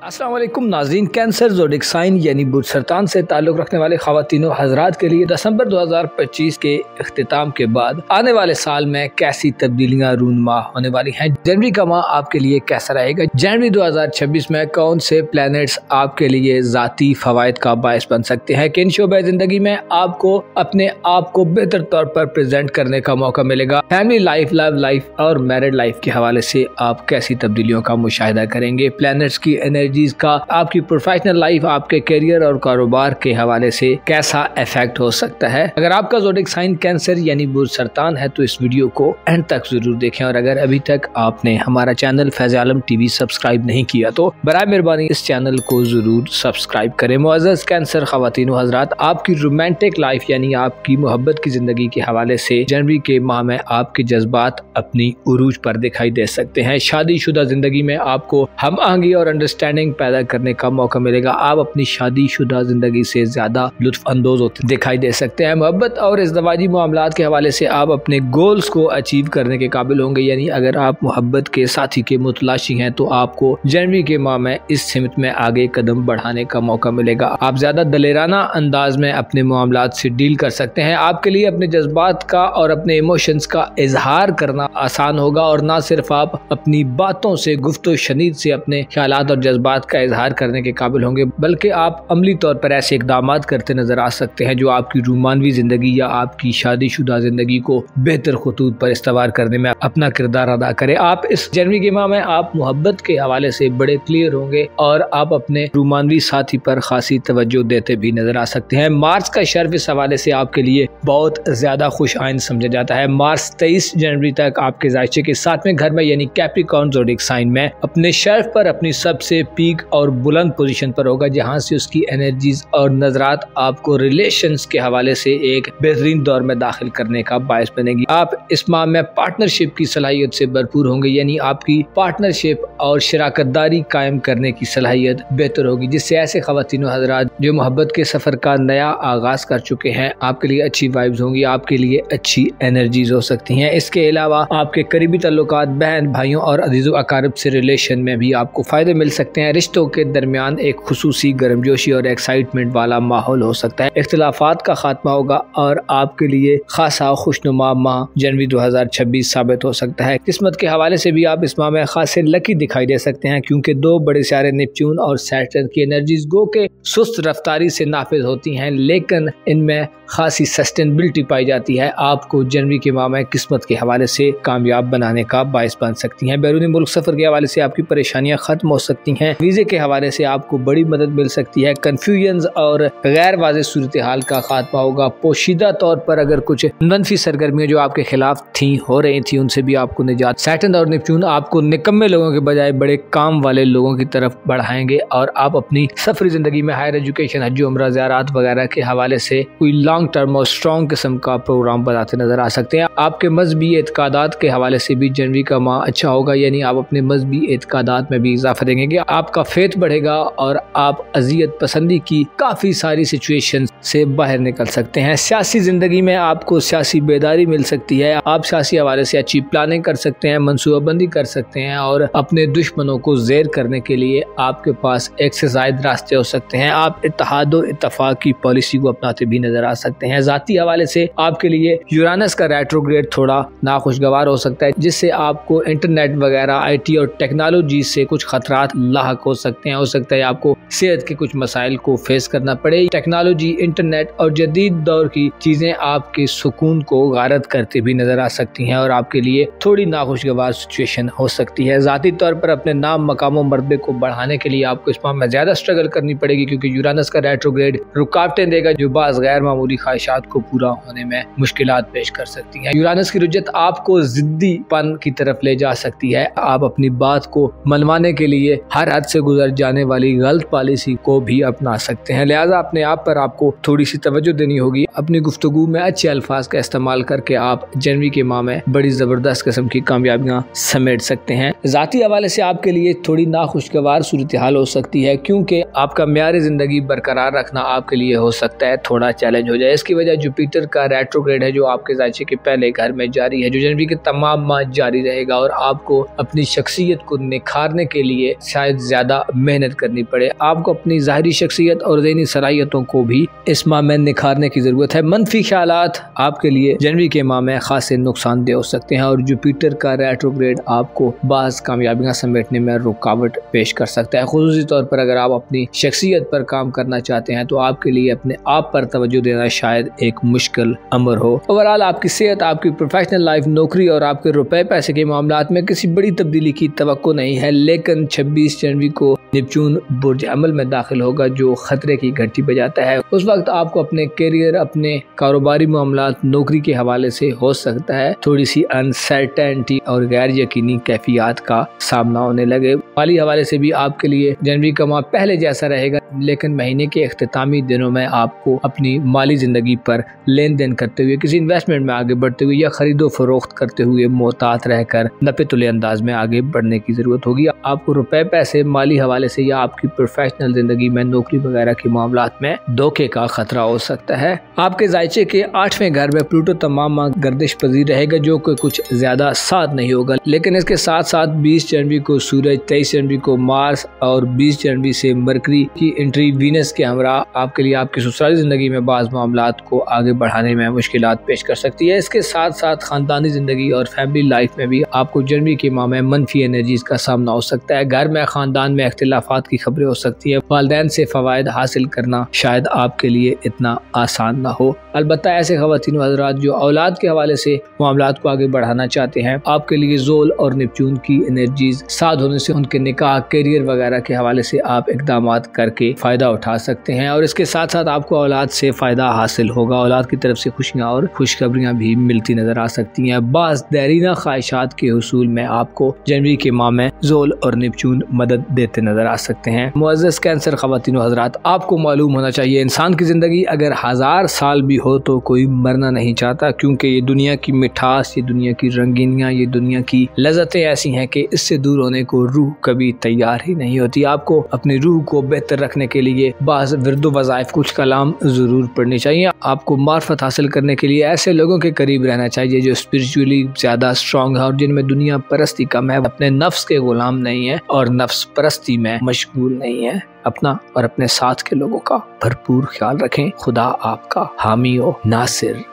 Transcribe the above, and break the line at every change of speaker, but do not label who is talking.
अस्सलाम वालेकुम नाज़रीन। कैंसर ज़ोडिक साइन यानी बुर्ज सरतान से ताल्लुक़ रखने वाले ख़वातीनो हज़रात के लिए दिसंबर 2025 के इख्तिताम के बाद आने वाले साल में कैसी तब्दीलियाँ रूनुमा होने वाली हैं। जनवरी का माह आपके लिए कैसा रहेगा? जनवरी 2026 में कौन से प्लैनेट्स आपके लिए ज़ाती फ़वाइद का बायस बन सकते हैं? किन शोबे ज़िंदगी में आपको अपने आप को बेहतर तौर पर प्रेजेंट करने का मौका मिलेगा? फैमिली लाइफ, लव लाइफ और मैरिड लाइफ के हवाले से आप कैसी तब्दीलियों का मुशाहिदा करेंगे? प्लैनेट्स की एनर्जीज का आपकी प्रोफेशनल लाइफ, आपके करियर और कारोबार के हवाले से कैसा इफेक्ट हो सकता है? अगर आपका ज़ोडिक साइन कैंसर यानी बुर्ज सरतान है तो इस वीडियो को एंड तक जरूर देखें, और अगर अभी तक आपने हमारा चैनल फैज़ आलम टीवी सब्सक्राइब नहीं किया तो बराए मेहरबानी इस चैनल को जरूर सब्सक्राइब करें। मुअज़्ज़ज़ कैंसर ख़वातीनो हज़रात, आपकी रोमांटिक लाइफ यानी आपकी मोहब्बत की जिंदगी के हवाले से जनवरी के माह में आपके जज्बात अपनी उरूज पर दिखाई दे सकते हैं। शादीशुदा जिंदगी में आपको हम आहंगी और अंडरस्टैंडिंग पैदा करने का मौका मिलेगा। आप अपनी शादीशुदा जिंदगी से ज्यादा लुत्फ अंदोज होते दिखाई दे सकते हैं। मोहब्बत और इज़्दवाजी मामलात के हवाले से आप अपने गोल्स को अचीव करने के काबिल होंगे, यानी अगर आप मोहब्बत के साथी के मुतलाशी हैं तो आपको जनवरी के माह में इस सिमत में आगे कदम बढ़ाने का मौका मिलेगा। आप ज्यादा दलेराना अंदाज में अपने मामलात से डील कर सकते हैं। आपके लिए अपने जज्बात का और अपने इमोशंस का इजहार करना आसान होगा, और ना सिर्फ आप अपनी बातों से, गुफ्तो शनीद से अपने ख्यालात और जज्बात का इजहार करने के काबिल होंगे, बल्कि आप अमली तौर पर ऐसे इकदामात करते नजर आ सकते हैं जो आपकी रोमानवी जिंदगी या आपकी शादीशुदा जिंदगी को बेहतर खतूत पर इस्तवार करने में अपना किरदार अदा करें। आप इस जनवरी के माह में आप मोहब्बत के हवाले से बड़े क्लियर होंगे और आप अपने रोमानवी साथी पर खासी तवज्जो देते भी नजर आ सकते हैं। मार्च का शर्फ इस हवाले से आपके लिए बहुत ज्यादा खुश आइंद समझा जाता है। मार्च 23 जनवरी तक आपके जायचे के 7वें घर में यानी कैप्रिकॉर्न ज़ोडिक साइन में अपने शर्फ पर अपनी सबसे पीक और बुलंद पोजीशन पर होगा, जहां से उसकी एनर्जीज और नजरात आपको रिलेशंस के हवाले से एक बेहतरीन दौर में दाखिल करने का बायस बनेगी। आप इस माह में पार्टनरशिप की सलाहियत से भरपूर होंगे, यानी आपकी पार्टनरशिप और शराकतदारी कायम करने की सलाहियत बेहतर होगी, जिससे ऐसे ख़वातीनो हज़रात जो मोहब्बत के सफर का नया आगाज कर चुके हैं, आपके लिए अच्छी वाइब्स होंगी, आपके लिए अच्छी एनर्जीज हो सकती हैं। इसके अलावा आपके करीबी ताल्लुकात, बहन भाइयों और अजीज़ो अकारिब से रिलेशन में भी आपको फायदे मिल सकते हैं। रिश्तों के दरमियान एक खुसूसी गर्मजोशी और एक्साइटमेंट वाला माहौल हो सकता है। इख्तिलाफात का खात्मा होगा और आपके लिए खासा खुशनुमा माह जनवरी 2026 साबित हो सकता है। किस्मत के हवाले से भी आप इस माह में खासे लकी दिखाई दे सकते हैं, क्योंकि दो बड़े सितारे नेपच्यून और सैटर्न की एनर्जीज गो के सुस्त रफ्तारी से नाफिज होती हैं, लेकिन इनमें खासी सस्टेनेबिलिटी पाई जाती है। आपको जनवरी के माह में किस्मत के हवाले से कामयाब बनाने का बायस बन सकती हैं। बैरूनी मुल्क सफर के हवाले से आपकी परेशानियां खत्म हो सकती हैं। वीजे के हवाले से आपको बड़ी मदद मिल सकती है। कंफ्यूजन और गैर वाज़ेह सूरत हाल का खात्मा होगा। पोशीदा तौर पर अगर कुछ मनफी सरगर्मियां जो आपके खिलाफ हो रही थी उनसे भी आपको निजात। सैटर्न और नेपच्यून आपको निकम्मे लोगों के बजाय बड़े काम वाले लोगों की तरफ बढ़ाएंगे, और आप अपनी सफरी जिंदगी में हायर एजुकेशन, हज उम्रा, ज़ियारत वगैरह के हवाले से कोई लॉन्ग टर्म और स्ट्रॉन्ग किस्म का प्रोग्राम बनाते नजर आ सकते हैं। आपके मजहबी एतकादात के हवाले से भी जनवरी का माह अच्छा होगा, यानी आप अपने मजहबी एतकादात में भी इजाफा देंगे, आपका फेथ बढ़ेगा और आप अजियत पसंदी की काफी सारी सिचुएशन से बाहर निकल सकते हैं। सियासी जिंदगी में आपको सियासी बेदारी मिल सकती है। आप सियासी हवाले से अच्छी प्लानिंग कर सकते हैं, मनसूबाबंदी कर सकते हैं, और अपने दुश्मनों को ज़ेर करने के लिए आपके पास एक से ज़ायद रास्ते हो सकते हैं। आप इत्तेहाद और इत्तफाक की पॉलिसी को अपनाते भी नजर आ सकते हैं। जाती हवाले से आपके लिए यूरानस का रेट्रोग्रेड थोड़ा नाखुशगवार हो सकता है, जिससे आपको इंटरनेट वगैरह, IT और टेक्नोलॉजी से कुछ खतरात लाहक हो सकते हैं। हो सकता है आपको सेहत के कुछ मसाइल को फेस करना पड़े। टेक्नोलॉजी, इंटरनेट और जदीद दौर की चीजें आपके सुकून को गारत करते भी नजर आ सकती हैं, और आपके लिए थोड़ी नाखुशगवार सिचुएशन हो सकती है। जाती तौर पर अपने नाम, मकाम और मर्तबे को बढ़ाने के लिए आपको इस माह में ज्यादा स्ट्रगल करनी पड़ेगी, क्योंकि यूरानस का रेट्रोग्रेड रुकावटें देगा जो बाज़ गैर मामूली ख्वाहिशात को पूरा होने में मुश्किलात पेश कर सकती है। यूरानस की रुजत आपको जिद्दीपन की तरफ ले जा सकती है। आप अपनी बात को मनवाने के लिए हर हद से गुजर जाने वाली गलत पॉलिसी को भी अपना सकते हैं, लिहाजा अपने आप पर आपको थोड़ी सी तवज्जो देनी होगी। अपनी गुफ्तगू में अच्छे अल्फाज का इस्तेमाल करके आप जनवरी के माह में बड़ी जबरदस्त किस्म की कामयाबियां समेट सकते हैं। जाती हवाले से आपके लिए थोड़ी नाखुशगवार सूरत हाल हो सकती है, क्योंकि आपका म्यार जिंदगी बरकरार रखना आपके लिए हो सकता है थोड़ा चैलेंज हो जाए। इसकी वजह जुपिटर का रेट्रोग्रेड है जो आपके जायचे के पहले घर में जारी है, जो जनवरी के तमाम माह जारी रहेगा, और आपको अपनी शख्सियत को निखारने के लिए शायद ज्यादा मेहनत करनी पड़े। आपको अपनी ज़ाहिरी शख्सियत और ज़हनी सलाहियतों को भी इस माह में निखारने की ज़रूरत है। मनफी ख्यालात आपके लिए जनवरी के माह में खासे नुकसानदेह हो सकते हैं और जुपिटर का रेट्रोग्रेड आपको बाज़ कामयाबियाँ समेटने में रुकावट पेश कर सकता है। खुसूसी तौर पर अगर आप अपनी शख्सियत पर काम करना चाहते हैं तो आपके लिए अपने आप पर तवज्जो देना शायद एक मुश्किल अमर हो। ओवरऑल आपकी सेहत, आपकी प्रोफेशनल लाइफ, नौकरी और आपके रुपए पैसे के मामलात में किसी बड़ी तब्दीली की तवक्को नहीं है, लेकिन 26 जनवरी को नेपच्यून बुर्ज अमल में दाखिल होगा जो खतरे की घंटी बजाता है। उस वक्त आपको अपने करियर, अपने कारोबारी मामलात, नौकरी के हवाले से हो सकता है थोड़ी सी अनसर्टेनिटी और गैर यकीनी कैफियत का सामना होने लगे। माली हवाले से भी आपके लिए जनवरी का माह पहले जैसा रहेगा, लेकिन महीने के इख्तितामी दिनों में आपको अपनी माली जिंदगी पर लेन देन करते हुए, किसी इन्वेस्टमेंट में आगे बढ़ते हुए या खरीदो फरोख्त करते हुए मोहतात रहकर नफे तुले अंदाज में आगे बढ़ने की जरूरत होगी। आपको रुपए पैसे, माली हवाले से या आपकी प्रोफेशनल जिंदगी में, नौकरी वगैरह के मामलात में धोखे का खतरा हो सकता है। आपके जायचे के 8वें घर में प्लूटो तमाम माह गर्दिश पजीर रहेगा जो कि कुछ ज्यादा साथ नहीं होगा, लेकिन इसके साथ साथ 20 जनवरी को सूरज, 23 जनवरी को मार्स और 20 जनवरी से मरकरी की एंट्री वीनस के हमरा आपके लिए आपकी ससुराली जिंदगी में बाज़ मामलात को आगे बढ़ाने में मुश्किलात पेश कर सकती है। इसके साथ साथ खानदानी जिंदगी और फैमिली लाइफ में भी आपको जनवरी के माह में मनफी एनर्जीज का सामना हो सकता है। घर में, खानदान में इख्तिलाफात की खबरें हो सकती है। वालिदैन से फवायद हासिल करना शायद आपके लिए इतना आसान ना हो। अलबत्ता ऐसे ख़वातीन हज़रात जो औलाद के हवाले से मामलात को आगे बढ़ाना चाहते हैं, आपके लिए ज़ोल और नेपच्यून की एनर्जीज साथ होने से उनके निकाह, करियर वगैरह के हवाले से आप इकदाम करके फ़ायदा उठा सकते हैं और इसके साथ साथ आपको औलाद से फ़ायदा हासिल होगा। औलाद की तरफ से खुशियाँ और खुशखबरियाँ भी मिलती नज़र आ सकती हैं। बाज़ देरीना ख्वाहिशात के हुसूल में आपको जनवरी के माह में ज़ोल और नेपच्यून मदद देते नज़र आ सकते हैं। मुअज़्ज़ज़ कैंसर ख़वातीन व हज़रात, आपको मालूम होना चाहिए इंसान की ज़िंदगी अगर 1000 साल भी हो तो कोई मरना नहीं चाहता, क्योंकि ये दुनिया की मिठास, ये दुनिया की रंगीनियाँ, ये दुनिया की लज़्ज़तें ऐसी हैं कि इससे दूर होने को रूह कभी तैयार ही नहीं होती। आपको अपनी रूह को बेहतर रखने के लिए बाज़ विर्दो वज़ाइफ, कुछ कलाम ज़रूर पढ़ने चाहिए। आपको मार्फत हासिल करने के लिए ऐसे लोगों के करीब रहना चाहिए जो स्पिरिचुअली ज़्यादा स्ट्रॉन्ग है और जिनमें दुनिया परस्ती कम है, अपने नफ्स के गुलाम नहीं है और नफ्स परस्ती में मशगूल नहीं है। अपना और अपने साथ के लोगों का भरपूर ख्याल रखें। खुदा आपका हामी हो नासिर।